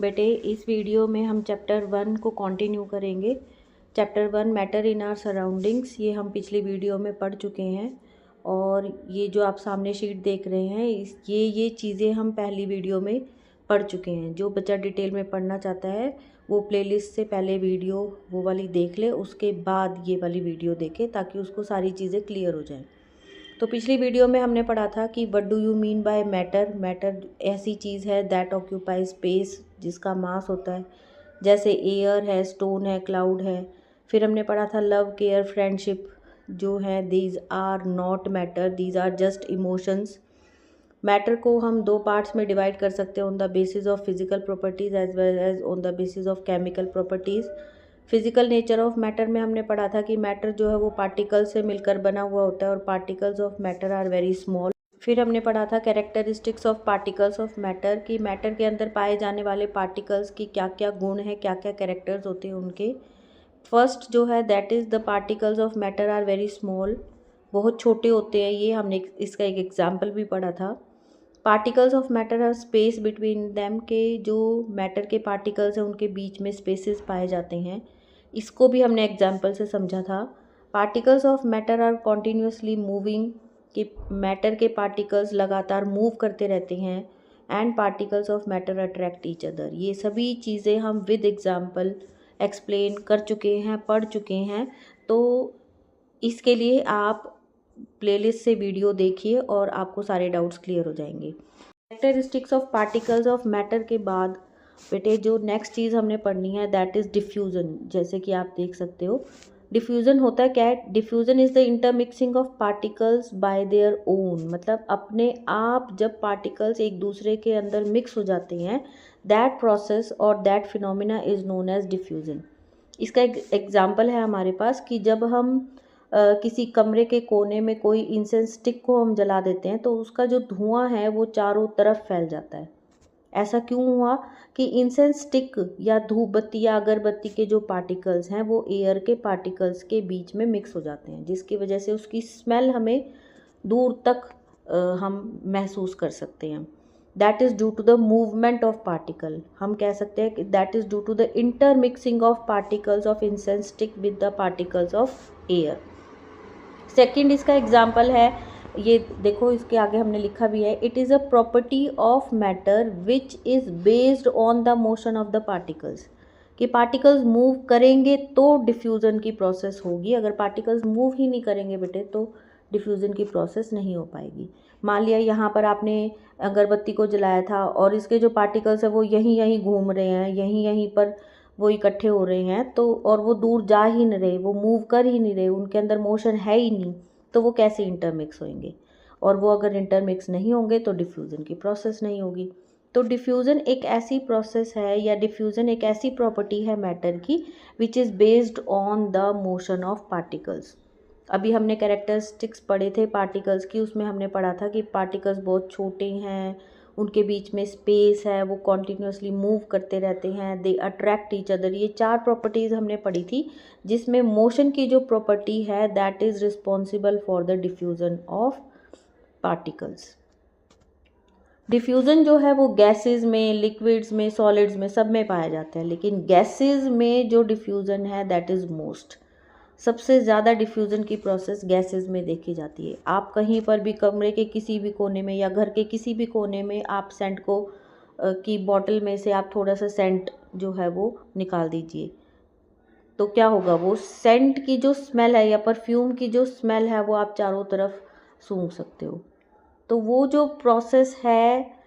बेटे इस वीडियो में हम चैप्टर 1 को कंटिन्यू करेंगे। Chapter 1 matter in our surroundings, ये हम पिछली वीडियो में पढ़ चुके हैं। और ये जो आप सामने शीट देख रहे हैं ये चीज़ें हम पहली वीडियो में पढ़ चुके हैं। जो बच्चा डिटेल में पढ़ना चाहता है वो प्लेलिस्ट से पहले वीडियो वो वाली देख ले, उसके बाद ये वाली वीडियो देखे ताकि उसको सारी चीज़ें क्लियर हो जाएं। तो पिछली वीडियो में हमने पढ़ा था कि what do you mean by matter. Matter ऐसी चीज़ है दैट ऑक्यूपाई स्पेस, जिसका मास होता है, जैसे एयर है, स्टोन है, क्लाउड है। फिर हमने पढ़ा था लव, केयर, फ्रेंडशिप जो है these are not matter, these are just emotions. Matter को हम दो पार्ट्स में डिवाइड कर सकते हैं, on the basis of physical properties as well as on the basis of chemical properties. Physical nature of matter में हमने पढ़ा था कि मैटर जो है वो पार्टिकल्स से मिलकर बना हुआ होता है और particles of matter are very small. फिर हमने पढ़ा था characteristics of particles of matter, कि मैटर के अंदर पाए जाने वाले पार्टिकल्स की क्या क्या गुण है, क्या क्या कैरेक्टर्स होते हैं उनके। फर्स्ट जो है that is the particles of matter are very small, बहुत छोटे होते हैं ये। हमने इसका एक एग्जाम्पल भी पढ़ा था। Particles of matter are space between them, के जो मैटर के पार्टिकल्स हैं उनके बीच में स्पेसेस पाए जाते हैं, इसको भी हमने एग्जाम्पल से समझा था। Particles of matter are continuously moving, कि मैटर के पार्टिकल्स लगातार मूव करते रहते हैं। And particles of matter attract each other, ये सभी चीज़ें हम विद एग्जाम्पल एक्सप्लेन कर चुके हैं, पढ़ चुके हैं। तो इसके लिए आप प्लेलिस्ट से वीडियो देखिए और आपको सारे डाउट्स क्लियर हो जाएंगे। Characteristics of particles of matter के बाद बेटे जो नेक्स्ट चीज़ हमने पढ़नी है दैट इज़ डिफ्यूज़न। जैसे कि आप देख सकते हो डिफ्यूज़न होता है क्या है। Diffusion is the intermixing of particles bye their own, मतलब अपने आप जब पार्टिकल्स एक दूसरे के अंदर मिक्स हो जाते हैं, दैट प्रोसेस और that phenomena is known as diffusion. इसका एक एग्जाम्पल है हमारे पास कि जब हम किसी कमरे के कोने में कोई इंसेंस स्टिक को हम जला देते हैं तो उसका जो धुआं है वो चारों तरफ फैल जाता है। ऐसा क्यों हुआ कि इंसेंस स्टिक या धूप बत्ती या अगरबत्ती के जो पार्टिकल्स हैं वो एयर के पार्टिकल्स के बीच में मिक्स हो जाते हैं, जिसकी वजह से उसकी स्मेल हमें दूर तक हम महसूस कर सकते हैं। That is due to the movement of particle. हम कह सकते हैं कि that is due to the intermixing of particles of incense stick with the particles of air. Second इसका एग्जाम्पल है, ये देखो इसके आगे हमने लिखा भी है, it is a property of matter which is based on the motion of the particles, कि पार्टिकल्स मूव करेंगे तो डिफ्यूज़न की प्रोसेस होगी। अगर पार्टिकल्स मूव ही नहीं करेंगे बेटे तो डिफ्यूज़न की प्रोसेस नहीं हो पाएगी। मान लिया यहाँ पर आपने अगरबत्ती को जलाया था और इसके जो पार्टिकल्स हैं वो यहीं घूम रहे हैं, यहीं पर वो इकट्ठे हो रहे हैं, तो और वो दूर जा ही नहीं रहे, वो मूव कर ही नहीं रहे, उनके अंदर मोशन है ही नहीं, तो वो कैसे इंटरमिक्स होंगे। और वो अगर इंटरमिक्स नहीं होंगे तो डिफ्यूज़न की प्रोसेस नहीं होगी। तो डिफ्यूज़न एक ऐसी प्रोसेस है या डिफ्यूज़न एक ऐसी प्रॉपर्टी है मैटर की विच is based on the motion of particles. अभी हमने कैरेक्टरिस्टिक्स पढ़े थे पार्टिकल्स की, उसमें हमने पढ़ा था कि पार्टिकल्स बहुत छोटे हैं, उनके बीच में स्पेस है, वो कॉन्टीन्यूसली मूव करते रहते हैं, दे अट्रैक्ट ईच अदर। ये चार प्रॉपर्टीज़ हमने पढ़ी थी, जिसमें मोशन की जो प्रॉपर्टी है that is responsible for the diffusion of particles. Diffusion जो है वो गैसेस में, लिक्विड्स में, सॉलिड्स में, सब में पाया जाता है, लेकिन गैसेस में जो डिफ्यूज़न है दैट इज़ मोस्ट, सबसे ज़्यादा डिफ्यूज़न की प्रोसेस गैसेस में देखी जाती है। आप कहीं पर भी कमरे के किसी भी कोने में या घर के किसी भी कोने में आप सेंट को की बॉटल में से आप थोड़ा सा सेंट जो है वो निकाल दीजिए, तो क्या होगा, वो सेंट की जो स्मेल है या परफ्यूम की जो स्मेल है वो आप चारों तरफ सूंघ सकते हो। तो वो जो प्रोसेस है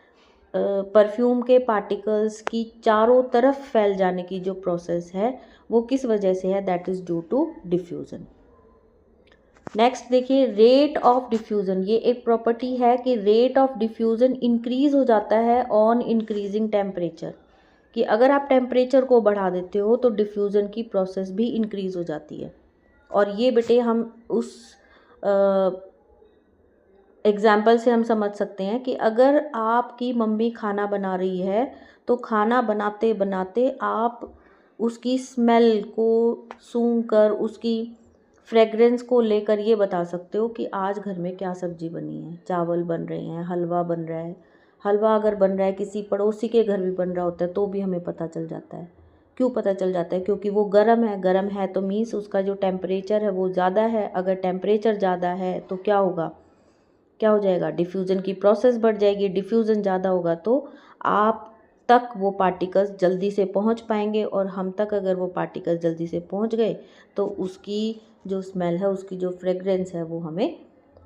परफ्यूम के पार्टिकल्स की चारों तरफ फैल जाने की जो प्रोसेस है वो किस वजह से है, that is due to diffusion. Next देखिए रेट ऑफ डिफ्यूज़न, ये एक प्रॉपर्टी है कि रेट ऑफ डिफ्यूज़न इंक्रीज़ हो जाता है ऑन इंक्रीजिंग टेम्परेचर, कि अगर आप टेम्परेचर को बढ़ा देते हो तो डिफ्यूज़न की प्रोसेस भी इंक्रीज़ हो जाती है। और ये बेटे हम उस एग्ज़ाम्पल से हम समझ सकते हैं कि अगर आपकी मम्मी खाना बना रही है तो खाना बनाते बनाते आप उसकी स्मेल को सूंघ कर, उसकी फ्रेगरेंस को लेकर ये बता सकते हो कि आज घर में क्या सब्ज़ी बनी है, चावल बन रहे हैं, हलवा बन रहा है, हलवा अगर बन रहा है किसी पड़ोसी के घर भी बन रहा होता है तो भी हमें पता चल जाता है। क्यों पता चल जाता है? क्योंकि वो गर्म है तो मीन्स उसका जो टेम्परेचर है वो ज़्यादा है। अगर टेम्परेचर ज़्यादा है तो क्या होगा, क्या हो जाएगा, डिफ्यूज़न की प्रोसेस बढ़ जाएगी। डिफ्यूज़न ज़्यादा होगा तो आप तक वो पार्टिकल्स जल्दी से पहुंच पाएंगे, और हम तक अगर वो पार्टिकल्स जल्दी से पहुंच गए तो उसकी जो स्मेल है, उसकी जो फ्रेगरेंस है वो हमें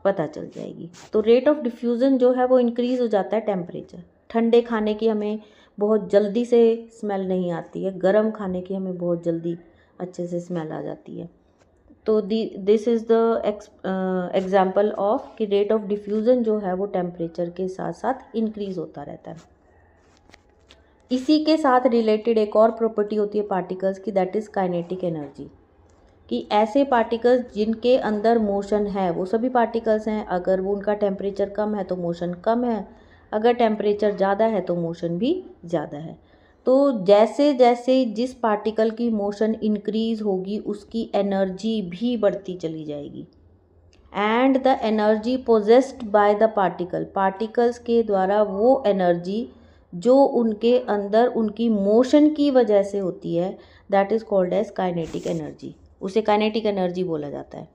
पता चल जाएगी। तो रेट ऑफ डिफ्यूज़न जो है वो इंक्रीज़ हो जाता है टेम्परेचर। ठंडे खाने की हमें बहुत जल्दी से स्मेल नहीं आती है, गर्म खाने की हमें बहुत जल्दी अच्छे से स्मेल आ जाती है। तो this is the example of कि रेट ऑफ डिफ्यूज़न जो है वो टेम्परेचर के साथ साथ इंक्रीज़ होता रहता है। इसी के साथ रिलेटेड एक और प्रॉपर्टी होती है पार्टिकल्स की, दैट इज़ काइनेटिक एनर्जी। कि ऐसे पार्टिकल्स जिनके अंदर मोशन है, वो सभी पार्टिकल्स हैं, अगर वो उनका टेम्परेचर कम है तो मोशन कम है, अगर टेम्परेचर ज़्यादा है तो मोशन भी ज़्यादा है। तो जैसे जैसे जिस पार्टिकल की मोशन इंक्रीज़ होगी उसकी एनर्जी भी बढ़ती चली जाएगी। And the energy possessed by the particles के द्वारा वो एनर्जी जो उनके अंदर उनकी मोशन की वजह से होती है, that is called as kinetic energy. उसे काइनेटिक एनर्जी बोला जाता है।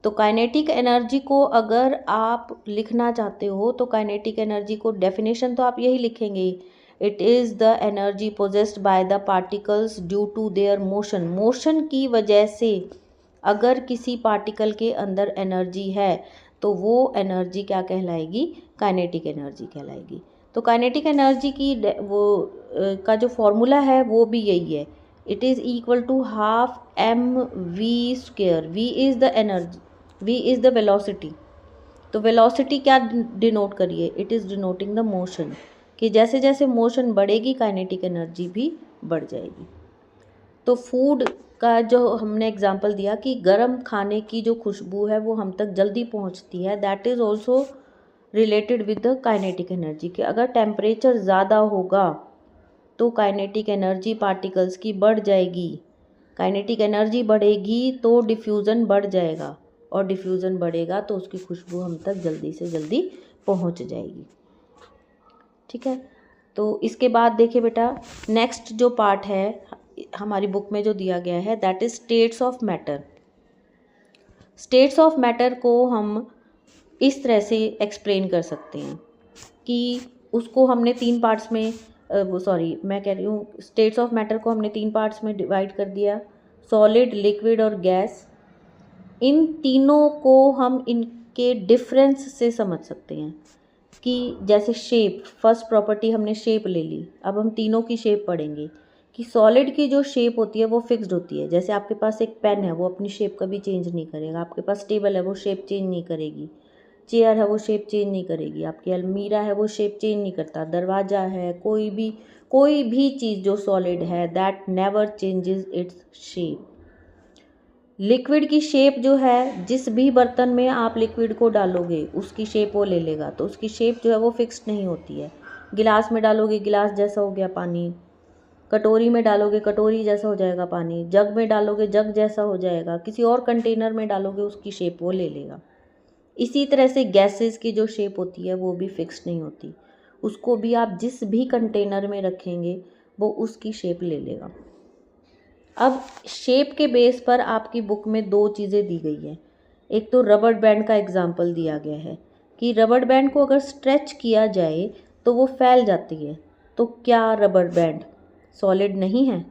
तो काइनेटिक एनर्जी को अगर आप लिखना चाहते हो तो काइनेटिक एनर्जी को डेफिनेशन तो आप यही लिखेंगे, it is the energy possessed by the particles due to their motion. Motion की वजह से अगर किसी पार्टिकल के अंदर एनर्जी है तो वो एनर्जी क्या कहलाएगी, काइनेटिक एनर्जी कहलाएगी। तो काइनेटिक एनर्जी की का जो फॉर्मूला है वो भी यही है, it is equal to half mv²। v is the energy, v is the velocity. तो वेलोसिटी क्या डिनोट करिए, it is denoting the motion, कि जैसे जैसे मोशन बढ़ेगी काइनेटिक एनर्जी भी बढ़ जाएगी। तो फूड का जो हमने एग्जांपल दिया कि गर्म खाने की जो खुशबू है वो हम तक जल्दी पहुंचती है, that is also related with the kinetic energy. कि अगर टेम्परेचर ज़्यादा होगा तो काइनेटिक एनर्जी पार्टिकल्स की बढ़ जाएगी। काइनेटिक एनर्जी बढ़ेगी तो डिफ्यूज़न बढ़ जाएगा, और डिफ्यूज़न बढ़ेगा तो उसकी खुशबू हम तक जल्दी से जल्दी पहुंच जाएगी। ठीक है, तो इसके बाद देखिए बेटा, नेक्स्ट जो पार्ट है हमारी बुक में जो दिया गया है, that is states of matter. States of matter को हम इस तरह से एक्सप्लेन कर सकते हैं कि उसको हमने 3 पार्ट्स में मैं कह रही हूँ स्टेट्स ऑफ मैटर को हमने 3 पार्ट्स में डिवाइड कर दिया, सॉलिड, लिक्विड और गैस। इन तीनों को हम इनके डिफरेंस से समझ सकते हैं कि जैसे शेप, फर्स्ट प्रॉपर्टी हमने शेप ले ली, अब हम तीनों की शेप पढ़ेंगे। कि सॉलिड की जो शेप होती है वो फिक्स्ड होती है, जैसे आपके पास एक पेन है वो अपनी शेप कभी चेंज नहीं करेगा, आपके पास टेबल है वो शेप चेंज नहीं करेगी, चेयर है वो शेप चेंज नहीं करेगी, आपकी अलमीरा है वो शेप चेंज नहीं करता, दरवाज़ा है, कोई भी चीज़ जो सॉलिड है that never changes its shape. Liquid की शेप जो है, जिस भी बर्तन में आप लिक्विड को डालोगे उसकी शेप वो ले लेगा, तो उसकी शेप जो है वो फिक्स्ड नहीं होती है। गिलास में डालोगे गिलास जैसा हो गया पानी, कटोरी में डालोगे कटोरी जैसा हो जाएगा पानी, जग में डालोगे जग जैसा हो जाएगा, किसी और कंटेनर में डालोगे उसकी शेप वो ले लेगा। इसी तरह से गैसेस की जो शेप होती है वो भी फिक्स्ड नहीं होती, उसको भी आप जिस भी कंटेनर में रखेंगे वो उसकी शेप ले लेगा। अब शेप के बेस पर आपकी बुक में 2 चीज़ें दी गई हैं। एक तो रबर बैंड का एग्जाम्पल दिया गया है कि रबर बैंड को अगर स्ट्रेच किया जाए तो वो फैल जाती है। तो क्या रबर बैंड सॉलिड नहीं है?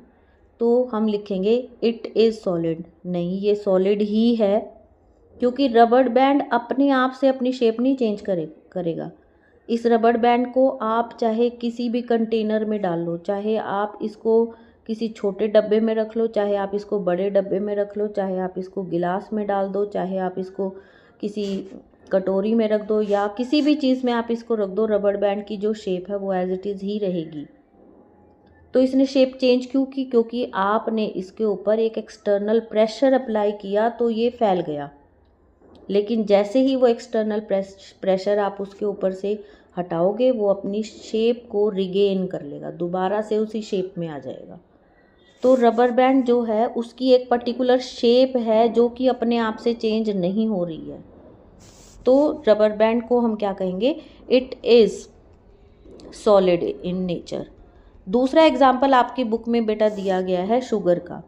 तो हम लिखेंगे इट इज़ सॉलिड। नहीं, ये सॉलिड ही है, क्योंकि रबर बैंड अपने आप से अपनी शेप नहीं चेंज करेगा। इस रबर बैंड को आप चाहे किसी भी कंटेनर में डाल लो, चाहे आप इसको किसी छोटे डब्बे में रख लो, चाहे आप इसको बड़े डब्बे में रख लो, चाहे आप इसको गिलास में डाल दो, चाहे आप इसको किसी कटोरी में रख दो, या किसी भी चीज़ में आप इसको रख दो, रबर बैंड की जो शेप है वो एज इट इज़ ही रहेगी। तो इसने शेप चेंज क्यों की? क्योंकि आपने इसके ऊपर एक एक्सटर्नल प्रेशर अप्लाई किया तो ये फैल गया। लेकिन जैसे ही वो एक्सटर्नल प्रेशर आप उसके ऊपर से हटाओगे वो अपनी शेप को रिगेन कर लेगा, दोबारा से उसी शेप में आ जाएगा। तो रबर बैंड जो है उसकी एक पर्टिकुलर शेप है जो कि अपने आप से चेंज नहीं हो रही है। तो रबर बैंड को हम क्या कहेंगे? It is solid in nature. दूसरा एग्जाम्पल आपकी बुक में बेटा दिया गया है शुगर का,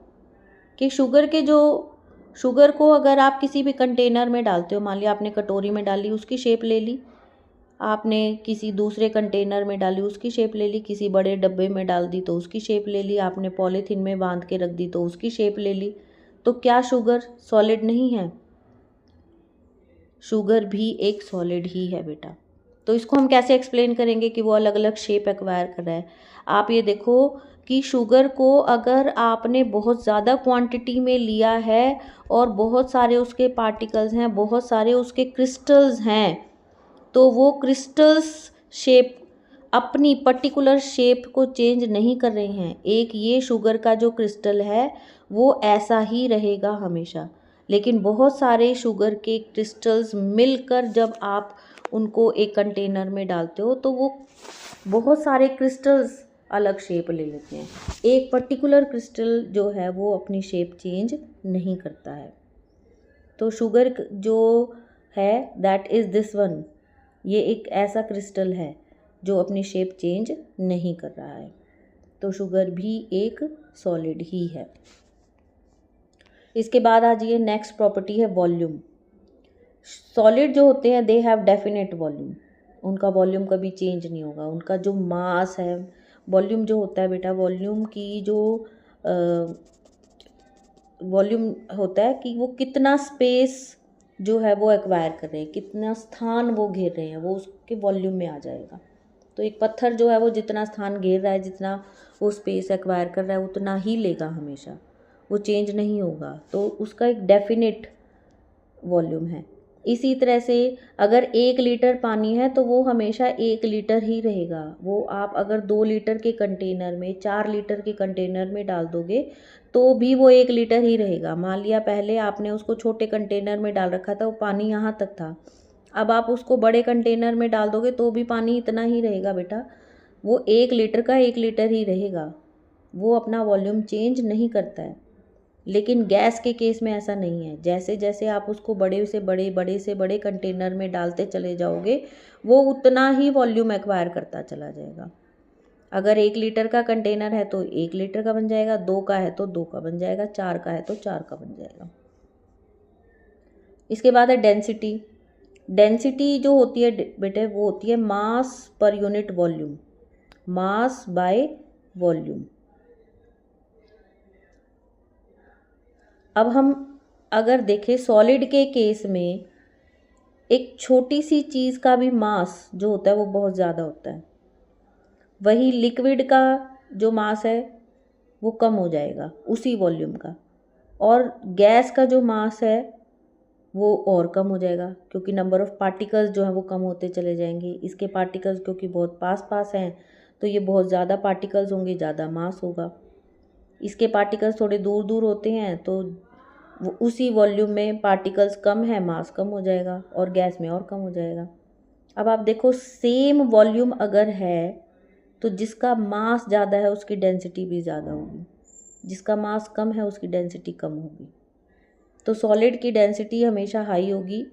कि शुगर को अगर आप किसी भी कंटेनर में डालते हो, मान लिया आपने कटोरी में डाली उसकी शेप ले ली, आपने किसी दूसरे कंटेनर में डाली उसकी शेप ले ली, किसी बड़े डब्बे में डाल दी तो उसकी शेप ले ली, आपने पॉलीथीन में बांध के रख दी तो उसकी शेप ले ली। तो क्या शुगर सॉलिड नहीं है? शुगर भी एक सॉलिड ही है बेटा। तो इसको हम कैसे एक्सप्लेन करेंगे कि वो अलग अलग शेप एक्वायर कर रहा है? आप ये देखो कि शुगर को अगर आपने बहुत ज़्यादा क्वांटिटी में लिया है और बहुत सारे उसके पार्टिकल्स हैं, बहुत सारे उसके क्रिस्टल्स हैं, तो वो क्रिस्टल्स शेप अपनी पर्टिकुलर शेप को चेंज नहीं कर रहे हैं। एक ये शुगर का जो क्रिस्टल है वो ऐसा ही रहेगा हमेशा, लेकिन बहुत सारे शुगर के क्रिस्टल्स मिलकर जब आप उनको एक कंटेनर में डालते हो तो वो बहुत सारे क्रिस्टल्स अलग शेप ले लेते हैं। एक पर्टिकुलर क्रिस्टल जो है वो अपनी शेप चेंज नहीं करता है। तो शुगर जो है दैट इज़ दिस वन, ये एक ऐसा क्रिस्टल है जो अपनी शेप चेंज नहीं कर रहा है। तो शुगर भी एक सॉलिड ही है। इसके बाद आ जाइए, नेक्स्ट प्रॉपर्टी है वॉल्यूम। सॉलिड जो होते हैं दे हैव डेफिनेट वॉल्यूम, उनका वॉल्यूम कभी चेंज नहीं होगा। उनका जो मास है, वॉल्यूम जो होता है बेटा, वॉल्यूम की जो वॉल्यूम होता है कि वो कितना स्पेस जो है वो एक्वायर कर रहे हैं, कितना स्थान वो घेर रहे हैं, वो उसके वॉल्यूम में आ जाएगा। तो एक पत्थर जो है वो जितना स्थान घेर रहा है, जितना वो स्पेस एक्वायर कर रहा है, उतना ही लेगा हमेशा, वो चेंज नहीं होगा। तो उसका एक डेफिनेट वॉल्यूम है। इसी तरह से अगर 1 लीटर पानी है तो वो हमेशा 1 लीटर ही रहेगा। वो आप अगर 2 लीटर के कंटेनर में, 4 लीटर के कंटेनर में डाल दोगे तो भी वो 1 लीटर ही रहेगा। मान लिया पहले आपने उसको छोटे कंटेनर में डाल रखा था, वो पानी यहाँ तक था, अब आप उसको बड़े कंटेनर में डाल दोगे तो भी पानी इतना ही रहेगा बेटा। वो 1 लीटर का 1 लीटर ही रहेगा, वो अपना वॉल्यूम चेंज नहीं करता है। लेकिन गैस के केस में ऐसा नहीं है। जैसे जैसे आप उसको बड़े से बड़े कंटेनर में डालते चले जाओगे, वो उतना ही वॉल्यूम एक्वायर करता चला जाएगा। अगर 1 लीटर का कंटेनर है तो 1 लीटर का बन जाएगा, 2 का है तो 2 का बन जाएगा, 4 का है तो 4 का बन जाएगा। इसके बाद है डेंसिटी। डेंसिटी जो होती है बेटे वो होती है मास पर unit volume, mass by volume. अब हम अगर देखें सॉलिड के केस में, एक छोटी सी चीज़ का भी मास जो होता है वो बहुत ज़्यादा होता है। वही लिक्विड का जो मास है वो कम हो जाएगा उसी वॉल्यूम का, और गैस का जो मास है वो और कम हो जाएगा, क्योंकि नंबर ऑफ़ पार्टिकल्स जो हैं वो कम होते चले जाएंगे। इसके पार्टिकल्स क्योंकि बहुत पास पास हैं तो ये बहुत ज़्यादा पार्टिकल्स होंगे, ज़्यादा मास होगा। इसके पार्टिकल्स थोड़े दूर दूर होते हैं तो वो उसी वॉल्यूम में पार्टिकल्स कम है, मास कम हो जाएगा, और गैस में और कम हो जाएगा। अब आप देखो सेम वॉल्यूम अगर है तो जिसका मास ज़्यादा है उसकी डेंसिटी भी ज़्यादा होगी, जिसका मास कम है उसकी डेंसिटी कम होगी। तो सॉलिड की डेंसिटी हमेशा हाई होगी,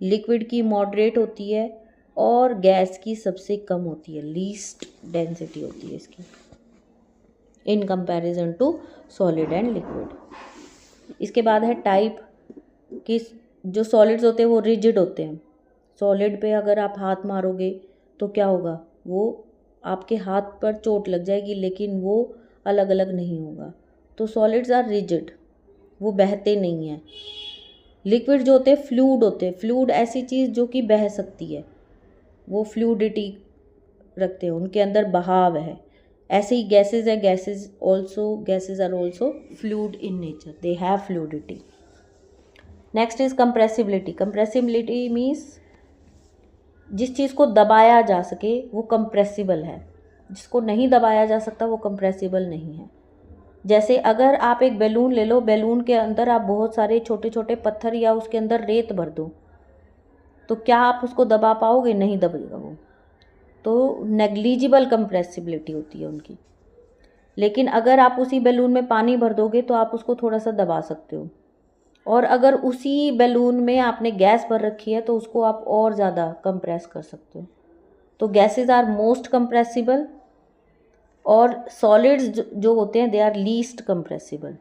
लिक्विड की मॉडरेट होती है, और गैस की सबसे कम होती है, लीस्ट डेंसिटी होती है इसकी in comparison to solid and liquid. इसके बाद है टाइप, कि जो सॉलिड्स होते हैं वो रिजिड होते हैं। सॉलिड पे अगर आप हाथ मारोगे तो क्या होगा, वो आपके हाथ पर चोट लग जाएगी, लेकिन वो अलग अलग नहीं होगा। तो सॉलिड्स आर रिजिड, वो बहते नहीं हैं। लिक्विड जो होते हैं फ्लूइड होते हैं। फ्लूइड ऐसी चीज़ जो कि बह सकती है, वो फ्लूइडिटी रखते हैं, उनके अंदर बहाव है। ऐसे ही गैसेज है, gases are also fluid in nature, they have fluidity. Next is compressibility. Compressibility means जिस चीज़ को दबाया जा सके वो कंप्रेसिबल है, जिसको नहीं दबाया जा सकता वो कंप्रेसिबल नहीं है। जैसे अगर आप एक बैलून ले लो, बैलून के अंदर आप बहुत सारे छोटे छोटे पत्थर या उसके अंदर रेत भर दो, तो क्या आप उसको दबा पाओगे? नहीं दबेगा वो। तो नेग्लिजिबल कंप्रेसिबिलिटी होती है उनकी। लेकिन अगर आप उसी बैलून में पानी भर दोगे तो आप उसको थोड़ा सा दबा सकते हो, और अगर उसी बैलून में आपने गैस भर रखी है तो उसको आप और ज़्यादा कंप्रेस कर सकते हो। तो गैसेज आर मोस्ट कंप्रेसिबल और सॉलिड्स जो होते हैं दे आर लीस्ट कंप्रेसिबल।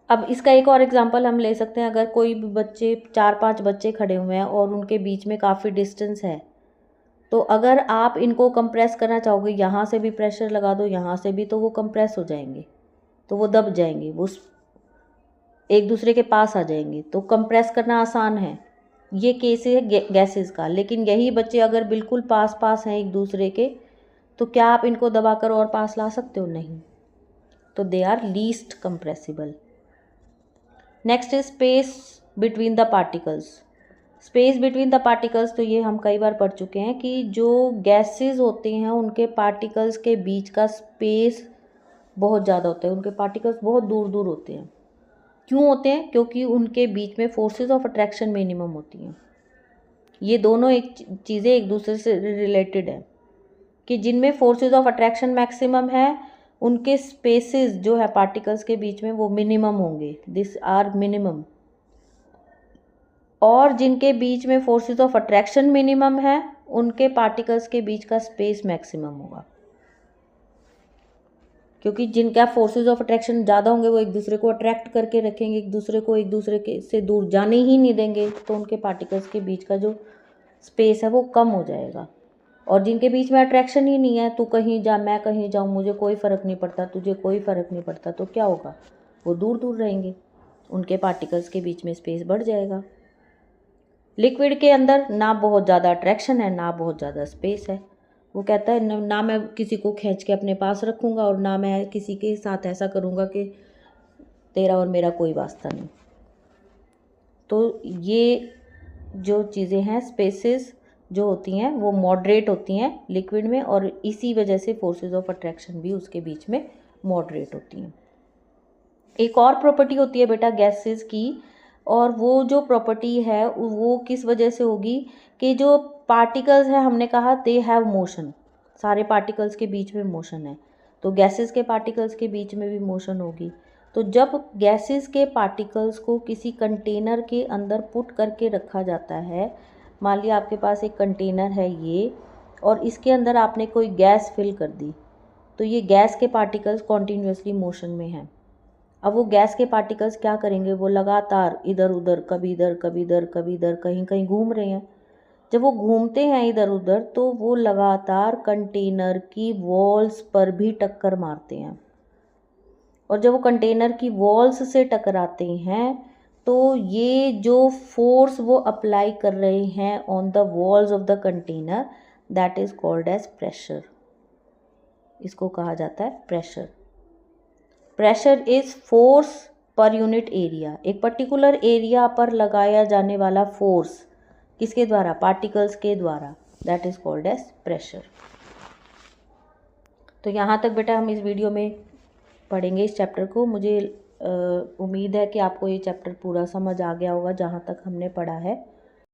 अब इसका एक और एग्जांपल हम ले सकते हैं, अगर कोई भी बच्चे 4-5 बच्चे खड़े हुए हैं और उनके बीच में काफ़ी डिस्टेंस है, तो अगर आप इनको कंप्रेस करना चाहोगे, यहाँ से भी प्रेशर लगा दो, यहाँ से भी, तो वो कंप्रेस हो जाएंगे, तो वो दब जाएंगे, वो एक दूसरे के पास आ जाएंगे। तो कंप्रेस करना आसान है, ये केस है गैसेस का। लेकिन यही बच्चे अगर बिल्कुल पास पास हैं एक दूसरे के, तो क्या आप इनको दबाकर और पास ला सकते हो? नहीं। तो they are least compressible. Next is space between the particles. Space between the particles, तो ये हम कई बार पढ़ चुके हैं कि जो गैसेस होते हैं उनके पार्टिकल्स के बीच का स्पेस बहुत ज़्यादा होता है, उनके पार्टिकल्स बहुत दूर दूर होते हैं। क्यों होते हैं? क्योंकि उनके बीच में फोर्सेस ऑफ अट्रैक्शन मिनिमम होती हैं। ये दोनों एक चीज़ें एक दूसरे से रिलेटेड है कि जिनमें फोर्सेस ऑफ अट्रैक्शन मैक्सिमम है उनके स्पेसेस जो है पार्टिकल्स के बीच में वो मिनिमम होंगे, दिस आर मिनिमम। और जिनके बीच में फोर्सेस ऑफ अट्रैक्शन मिनिमम है उनके पार्टिकल्स के बीच का स्पेस मैक्सिमम होगा, क्योंकि जिनका फोर्सेस ऑफ अट्रैक्शन ज़्यादा होंगे वो एक दूसरे को अट्रैक्ट करके रखेंगे, एक दूसरे को एक दूसरे के से दूर जाने ही नहीं देंगे, तो उनके पार्टिकल्स के बीच का जो स्पेस है वो कम हो जाएगा। और जिनके बीच में अट्रैक्शन ही नहीं है, तू कहीं जा मैं कहीं जाऊँ मुझे कोई फ़र्क नहीं पड़ता, तुझे कोई फ़र्क नहीं पड़ता, तो क्या होगा? वो दूर दूर रहेंगे, उनके पार्टिकल्स के बीच में स्पेस बढ़ जाएगा। लिक्विड के अंदर ना बहुत ज़्यादा अट्रैक्शन है ना बहुत ज़्यादा स्पेस है। वो कहता है ना मैं किसी को खींच के अपने पास रखूँगा और ना मैं किसी के साथ ऐसा करूँगा कि तेरा और मेरा कोई वास्ता नहीं। तो ये जो चीज़ें हैं स्पेसेस जो होती हैं वो मॉडरेट होती हैं लिक्विड में, और इसी वजह से फोर्सेस ऑफ अट्रैक्शन भी उसके बीच में मॉडरेट होती हैं। एक और प्रॉपर्टी होती है बेटा गैसेस की, और वो जो प्रॉपर्टी है वो किस वजह से होगी कि जो पार्टिकल्स हैं हमने कहा दे हैव मोशन, सारे पार्टिकल्स के बीच में मोशन है, तो गैसेस के पार्टिकल्स के बीच में भी मोशन होगी। तो जब गैसेस के पार्टिकल्स को किसी कंटेनर के अंदर पुट करके रखा जाता है, मान लिया आपके पास एक कंटेनर है ये, और इसके अंदर आपने कोई गैस फिल कर दी, तो ये गैस के पार्टिकल्स कॉन्टीन्यूसली मोशन में हैं। अब वो गैस के पार्टिकल्स क्या करेंगे? वो लगातार इधर उधर, कभी इधर कभी इधर कभी इधर, कहीं कहीं घूम रहे हैं। जब वो घूमते हैं इधर उधर तो वो लगातार कंटेनर की वॉल्स पर भी टक्कर मारते हैं, और जब वो कंटेनर की वॉल्स से टकराते हैं तो ये जो फोर्स वो अप्लाई कर रहे हैं on the walls of the container, that is called as pressure. इसको कहा जाता है pressure. Pressure is force per unit area, एक पर्टिकुलर एरिया पर लगाया जाने वाला फोर्स किसके द्वारा? पार्टिकल्स के द्वारा, that is called as pressure. तो यहाँ तक बेटा हम इस वीडियो में पढ़ेंगे इस चैप्टर को। मुझे उम्मीद है कि आपको ये चैप्टर पूरा समझ आ गया होगा जहाँ तक हमने पढ़ा है।